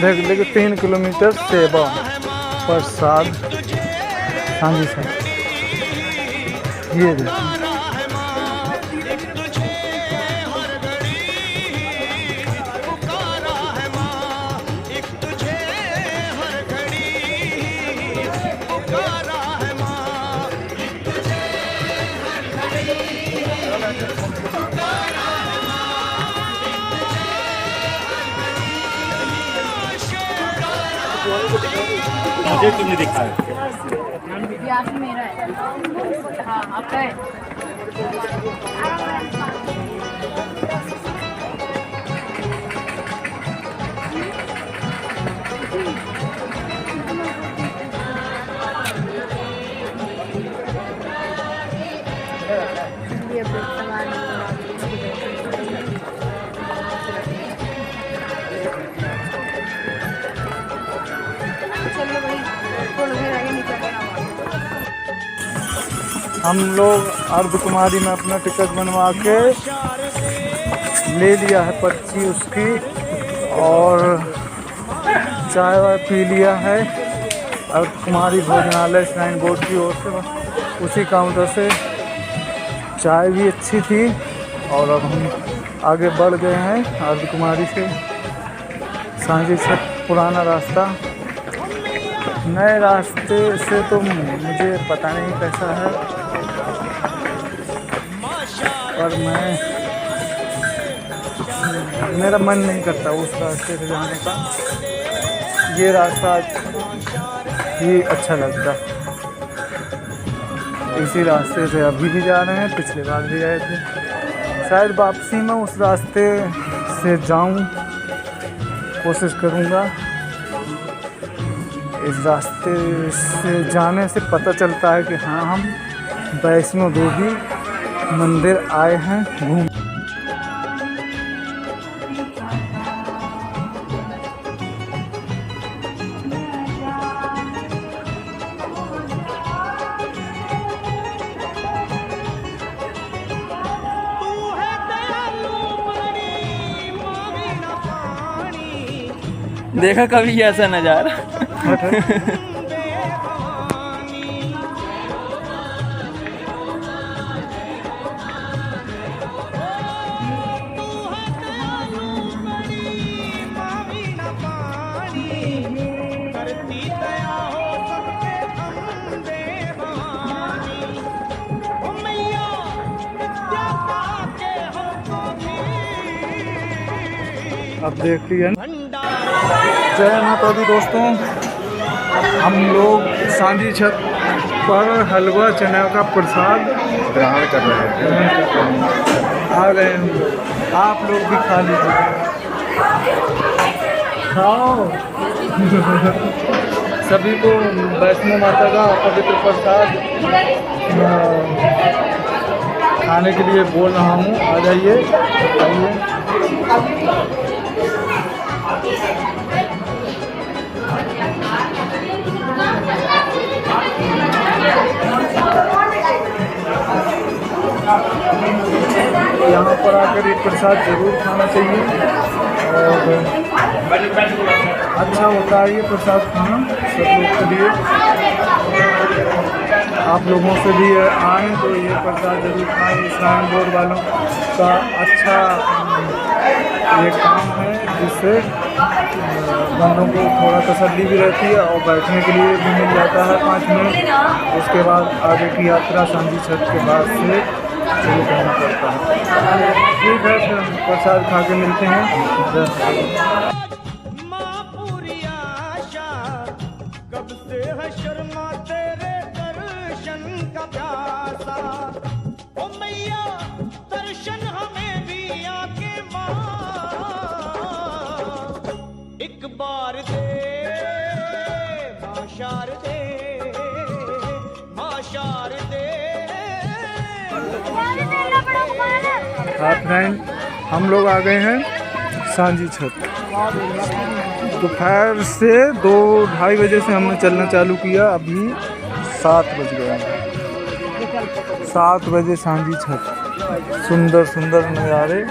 देख लेकिन 3 किलोमीटर सेवा प्रसाद सांझी से ये देख। मुझे तुमने देखा है मेरा है। हाँ आपका है। हम लोग अर्धकुमारी में अपना टिकट बनवा के ले लिया है पर्ची उसकी, और चाय वाय पी लिया है अर्धकुमारी भोजनालय श्राइन बोर्ड की ओर से। उसी काउंटर से चाय भी अच्छी थी, और अब हम आगे बढ़ गए हैं अर्धकुमारी से। सांझी छत पुराना रास्ता नए रास्ते से तो मुझे पता नहीं कैसा है, पर मेरा मन नहीं करता उस रास्ते से जाने का। ये रास्ता ही अच्छा लगता। इसी रास्ते से अभी भी जा रहे हैं, पिछले बार भी गए थे। शायद वापसी में उस रास्ते से जाऊं, कोशिश करूंगा। इस रास्ते से जाने से पता चलता है कि हाँ, हम वैष्णो देवी मंदिर आए हैं घूम। देखा कभी ऐसा नज़ारा। अब देख लिया। जय माता दी दोस्तों, हम लोग सांझी छत पर हलवा चना का प्रसाद ग्रहण कर रहे हैं। आ गए हम लोग। आप लोग भी खा लीजिए, खाओ। सभी को वैष्णो माता का पवित्र प्रसाद खाने के लिए बोल रहा हूँ। आ जाइए, आइए। यहाँ पर आकर ये प्रसाद जरूर खाना चाहिए और अच्छा होता है ये प्रसाद खाना सब लोग के लिए। आप लोगों से भी आएँ तो ये प्रसाद जरूर खाएँ। श्राइन बोर्ड वालों का अच्छा ये काम है, जिससे बंदों को थोड़ा तसल्ली भी रहती है और बैठने के लिए भी मिल जाता है 5 मिनट। उसके बाद आगे की यात्रा सांझी छत के बाद से शुरू करना पड़ता है। ठीक है, फिर प्रसाद खा के मिलते हैं। एक बार दे मां शारदे, मां शारदे। हाँ फ्रेंड, हम लोग आ गए हैं सांझी छत। दोपहर से 2-2:30 बजे से हमने चलना चालू किया। अभी 7 बज गए हैं। 7 बजे सांझी छत। सुंदर सुंदर नज़ारे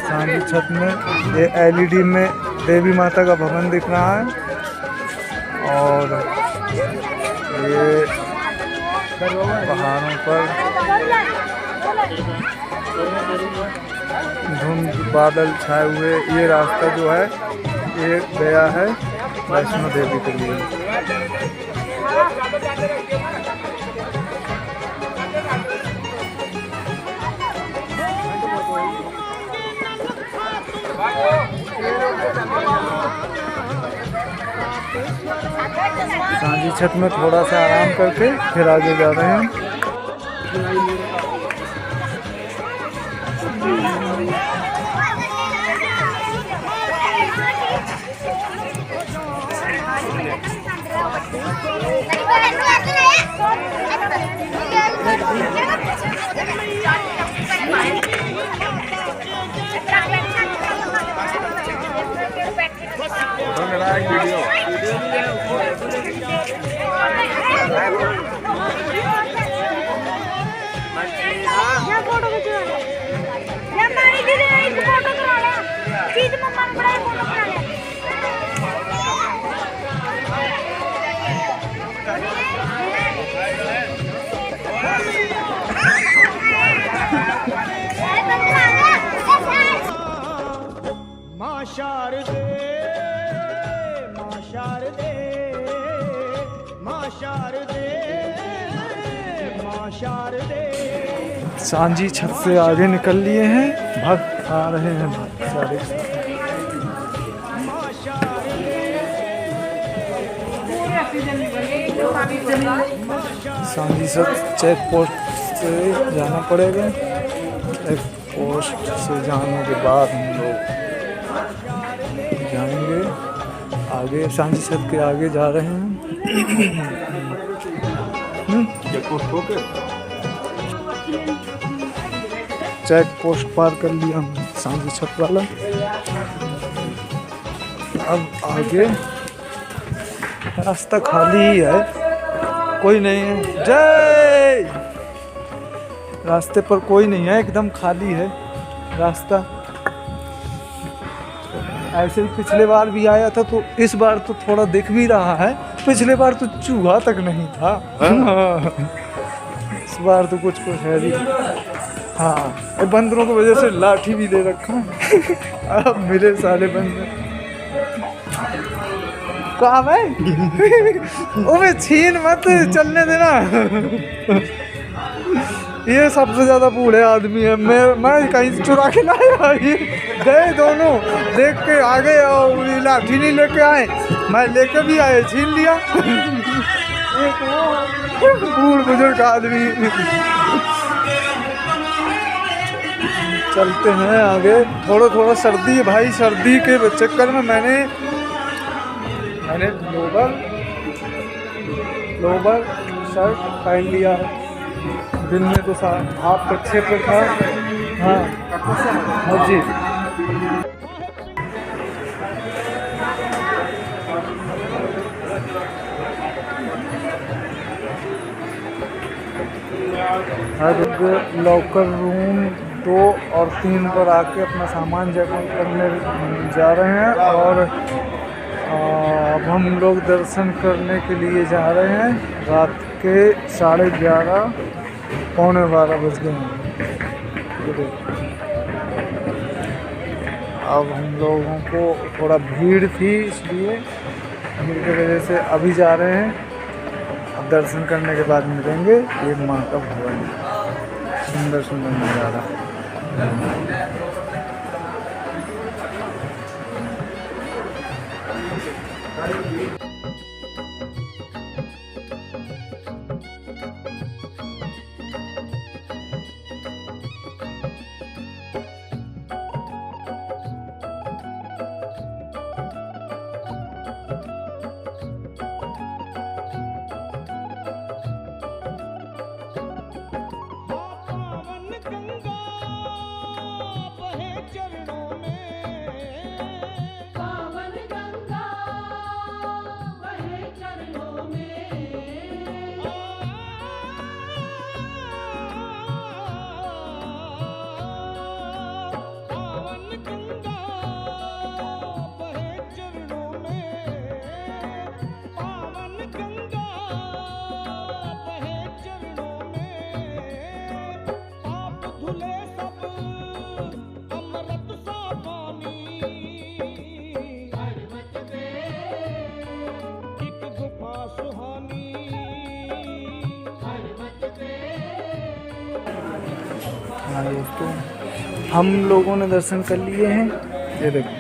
सांझी छत में। ये LED में देवी माता का भवन दिख रहा है और ये पहाड़ों पर धुंध बादल छाए हुए। ये रास्ता जो है ये गया है वैष्णो देवी के लिए। सांझी छत में थोड़ा सा आराम करके फिर आगे जा रहे हैं। फोटो खिंचवाना या मारी दीदी ने एक फोटो करा ले, चीज मम्मा ने बड़ा फोटो करा ले। मां शारदे, मां शारदे। सांझी छत से आगे निकल लिए हैं, भक्त आ रहे हैं भक्त सारे। सांझी छत चेक पोस्ट से जाना पड़ेगा। चेक पोस्ट से जाने के बाद हम लोग जाएंगे आगे, सांझी छत के आगे जा रहे हैं। चेक पोस्ट पार कर लिया हम, सांझी छत वाला। अब आगे रास्ता खाली ही है, कोई नहीं है। जय, रास्ते पर कोई नहीं है, एकदम खाली है रास्ता। ऐसे ही पिछले बार भी आया था, तो इस बार तो थोड़ा दिख भी रहा है। पिछले बार तो चूहा तक नहीं था। इस बार तो कुछ है भी। हाँ, बंदरों की वजह से लाठी भी ले रखा है। अब मिले सारे बंदर। कहाँ भाई? ओए छीन मत, चलने देना। ये सबसे ज्यादा बूढ़े आदमी है। मैं कहीं से चुरा के लाया, ये गए दोनों देख के आगे, और लाठी नहीं लेके आए, मैं लेके भी आए, छीन लिया। बूढ़ बुजुर्ग आदमी। चलते हैं आगे। थोड़ा सर्दी है भाई, सर्दी के चक्कर में मैंने लोबर शर्ट पहन लिया है। दिन में तो हाफ कच्छे पे था। हाँ जी। हर लॉकर रूम 2 और 3 पर आके अपना सामान चेक करने जा रहे हैं। और अब हम लोग दर्शन करने के लिए जा रहे हैं। रात के 11:30 पौने 12 बज गए हैं। अब हम लोगों को थोड़ा भीड़ थी, इसलिए भीड़ की वजह से अभी जा रहे हैं। अब दर्शन करने के बाद मिलेंगे। ये माँ का भवन है, सुंदर सुंदर नज़ारा। हाँ दोस्तों, हम लोगों ने दर्शन कर लिए हैं। ये देखो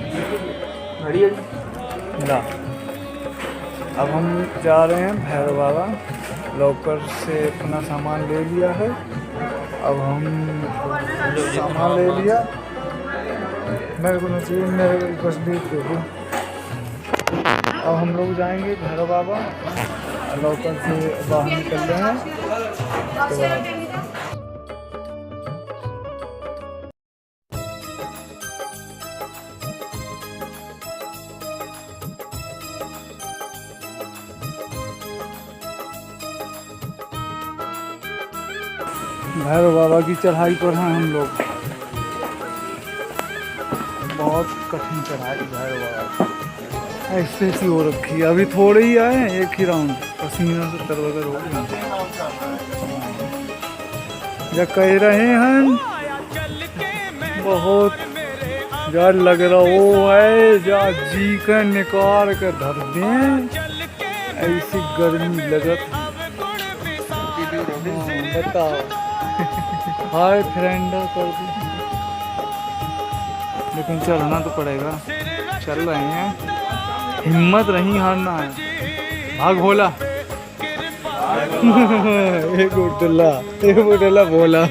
मिला। अब हम जा रहे हैं भैरव बाबा। लॉकर से अपना सामान ले लिया है। अब हम सामान ले लिया। मेरे को नसीब मेरे बस भी दे दूँ। अब हम लोग जाएंगे भैरव बाबा। लॉकर से बाहर निकल रहे हैं। तो भैरव बाबा की चढ़ाई पर हैं हम लोग। बहुत कठिन चढ़ाई भैरव बाबा। ऐसे सी हो रखी है। अभी थोड़े ही आए हैं, एक ही राउंड, पसीना से तरबतर हो गया। या कह रहे हैं बहुत डर लग रहा हो है, जा जी कर निकाल कर धर दें, ऐसी गर्मी लगत। बताओ। हाय फ्रेंड कर दी, लेकिन चलना तो पड़ेगा। चल रहे हैं, हिम्मत नहीं हारना है। भाग भोला। एक बुटला भोला।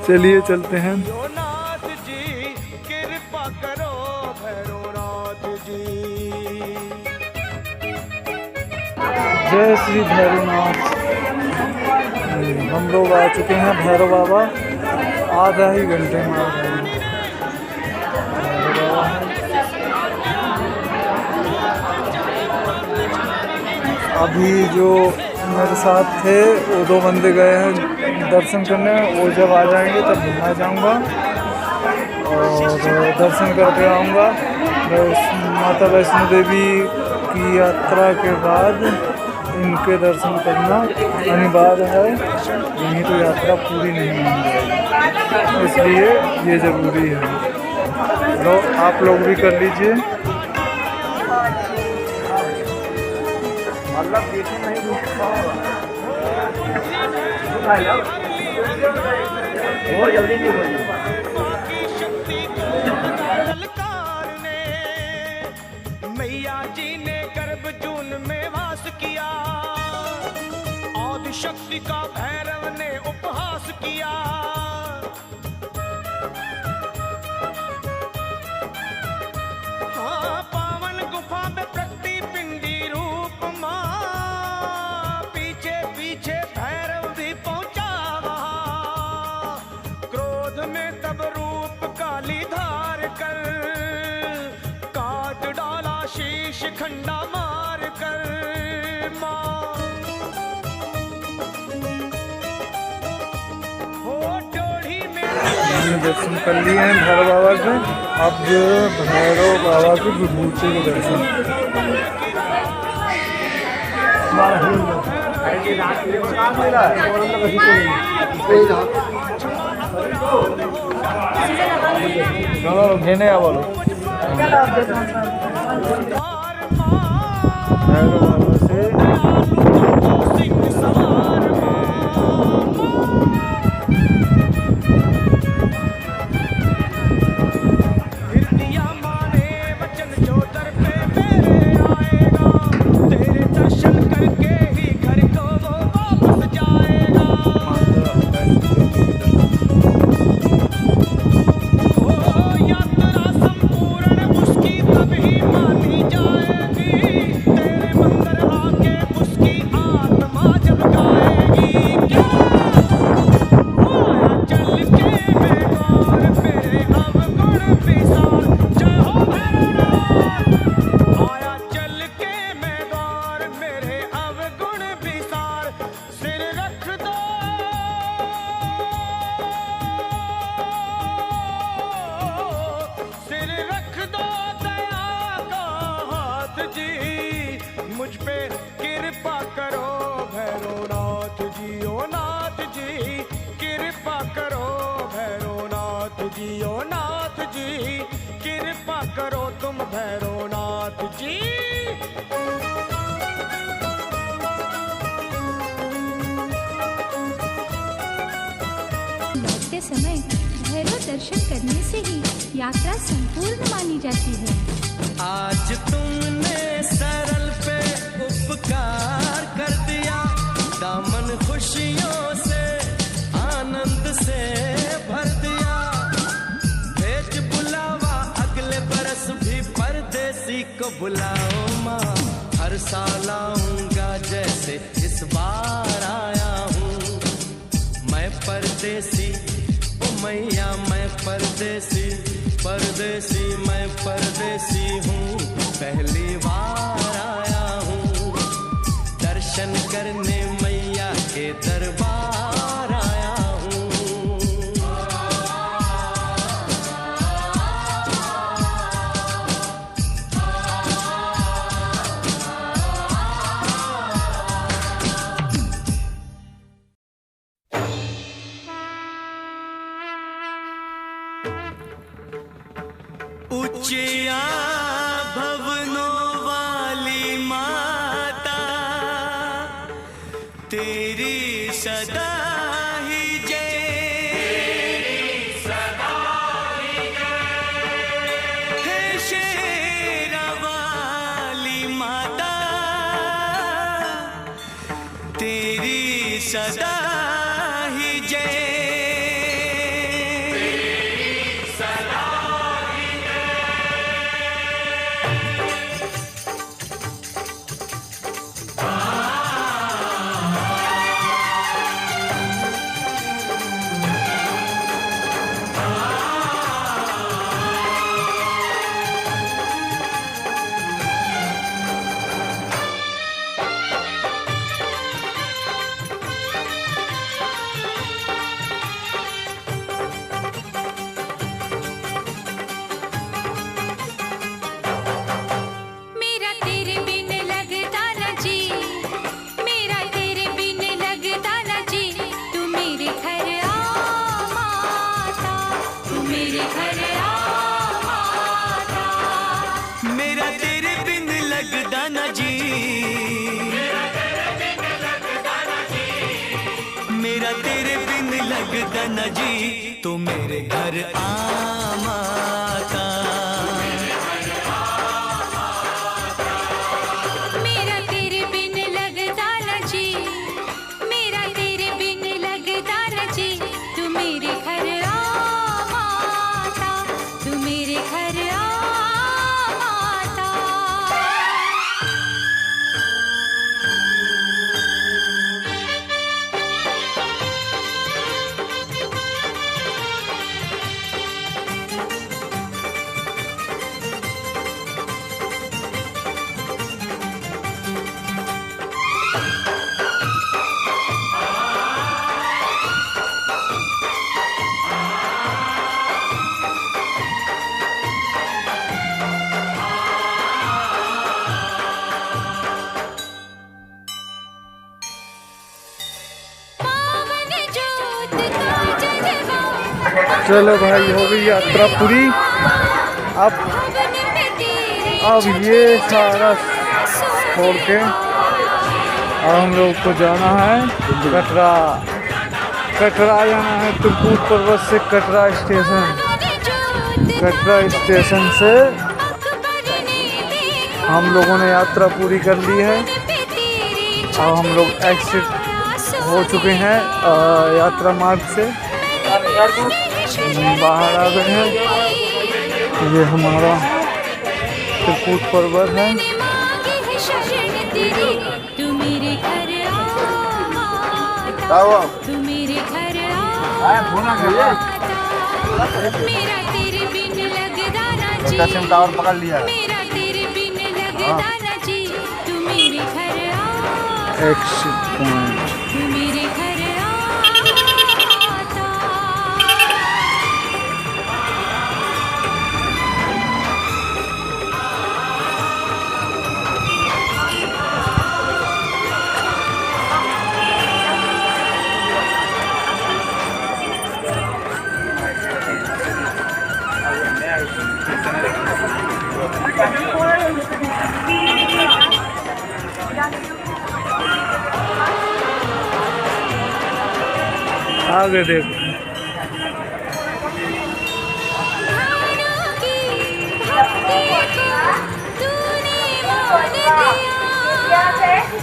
चलिए चलते हैं। जय श्री भैरवनाथ। हम लोग आ चुके हैं भैरव बाबा, आधा ही घंटे में आ गए हैं। अभी जो मेरे साथ थे वो 2 बंदे गए हैं दर्शन करने, वो जब आ जाएंगे तब मैं जाऊंगा और दर्शन करके आऊंगा। माता वैष्णो देवी की यात्रा के बाद इनके दर्शन करना अनिवार्य है, नहीं तो यात्रा पूरी नहीं होगी, इसलिए ये ज़रूरी है। तो आप लोग भी कर लीजिए। और जल्दी नहीं होगी। मैया जी ने गर्भ जून में वास किया, आदि शक्ति का भैरव ने उपहास किया। हाँ, पावन गुफा में प्रगति पिंडी रूप माँ, पीछे पीछे भैरव भी पहुंचा वहाँ। क्रोध में तब रूप काली धार कर, काट डाला शीश खंडा मार कर माँ। हो डोढ़ी में मैंने दर्शन कर लिए हैं भैरव बाबा के। अब भैरव बाबा के विभूति के दर्शन। घेने बोलो भैरव बाबा से समय भैरव दर्शन करने से ही यात्रा संपूर्ण मानी जाती है। आज तुमने सरल पे उपकार कर दिया, दामन खुशियों से आनंद से भर दिया। भेज बुलावा अगले बरस भी परदेसी को बुलाओ माँ, हर साल आऊंगा जैसे इस बार आया हूँ। मैं परदेसी मैया, मैं परदेसी परदेसी, मैं परदेसी हूँ, पहली बार आया हूँ दर्शन करने मैया के दरबार आया हूँ। ऊंचिया भवनों वाली माता तेरी सदा लगदा न जी तू मेरे घर आ माता। मेरा तेरे बिन लगदा न जी, मेरा तेरे बिन लगदा न जी, तू मेरे घर आ माता, तू मेरे घर आ माता। पावन ज्योत का जलवा, चलो भाई, हो गई यात्रा पूरी। अब पावन में तेरे ये सारा छोड़ के अब हम लोग को जाना है कटरा। कटरा जाना है त्रिकुट पर्वत से कटरा स्टेशन। कटरा स्टेशन से हम लोगों ने यात्रा पूरी कर ली है। अब हम लोग एग्जिट हो चुके हैं यात्रा मार्ग से, बाहर आ गए हैं। ये हमारा त्रिकुट पर्वत है। तू मेरे घर आ माता, तू मेरे घर आ माता। मेरा तेरे बिन लगदा न जी, टावर पकड़ लिया है। मेरा तेरे बिन लगदा न जी, तू मेरे घर आ, एग्जिट पॉइंट। तू मेरे घर आ माता। आगे देखो।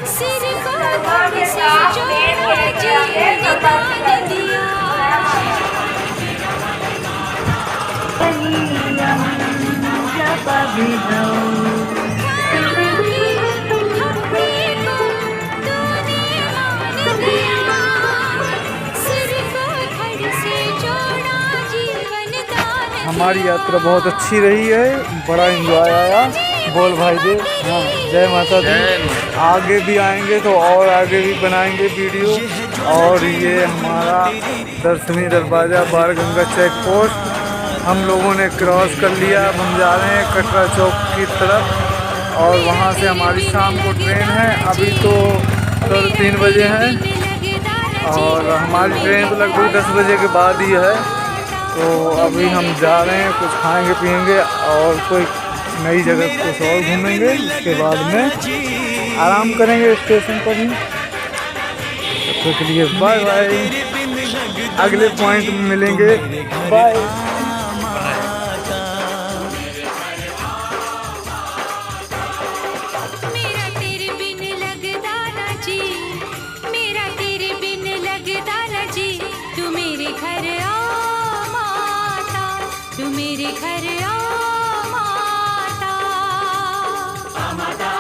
सिर को धड़ से जोड़ा जीवन दान दिया। हमारी यात्रा बहुत अच्छी रही है, बड़ा एंजॉय आया। बोल भाई दे। हाँ, जय माता दी। आगे भी आएंगे तो और आगे भी बनाएंगे वीडियो। और ये हमारा दर्शनी दरवाज़ा बाणगंगा चेक पोस्ट हम लोगों ने क्रॉस कर लिया। अब हम जा रहे हैं कटरा चौक की तरफ और वहाँ से हमारी शाम को ट्रेन है। अभी तो 3:30 बजे हैं और हमारी ट्रेन तो लगभग 10 बजे के बाद ही है। तो अभी हम जा रहे हैं, कुछ खाएंगे पिएंगे और कोई नई जगह कुछ और घूमेंगे। उसके बाद में आराम करेंगे स्टेशन पर ही। तो के लिए बाय बाय, अगले पॉइंट में मिलेंगे। बाय। मेरा तेरे बिन लगदा न जी, मेरा तेरे बिन लगदा न जी, तू मेरे घर आ माता, तू मेरे घर आ माता। आमादा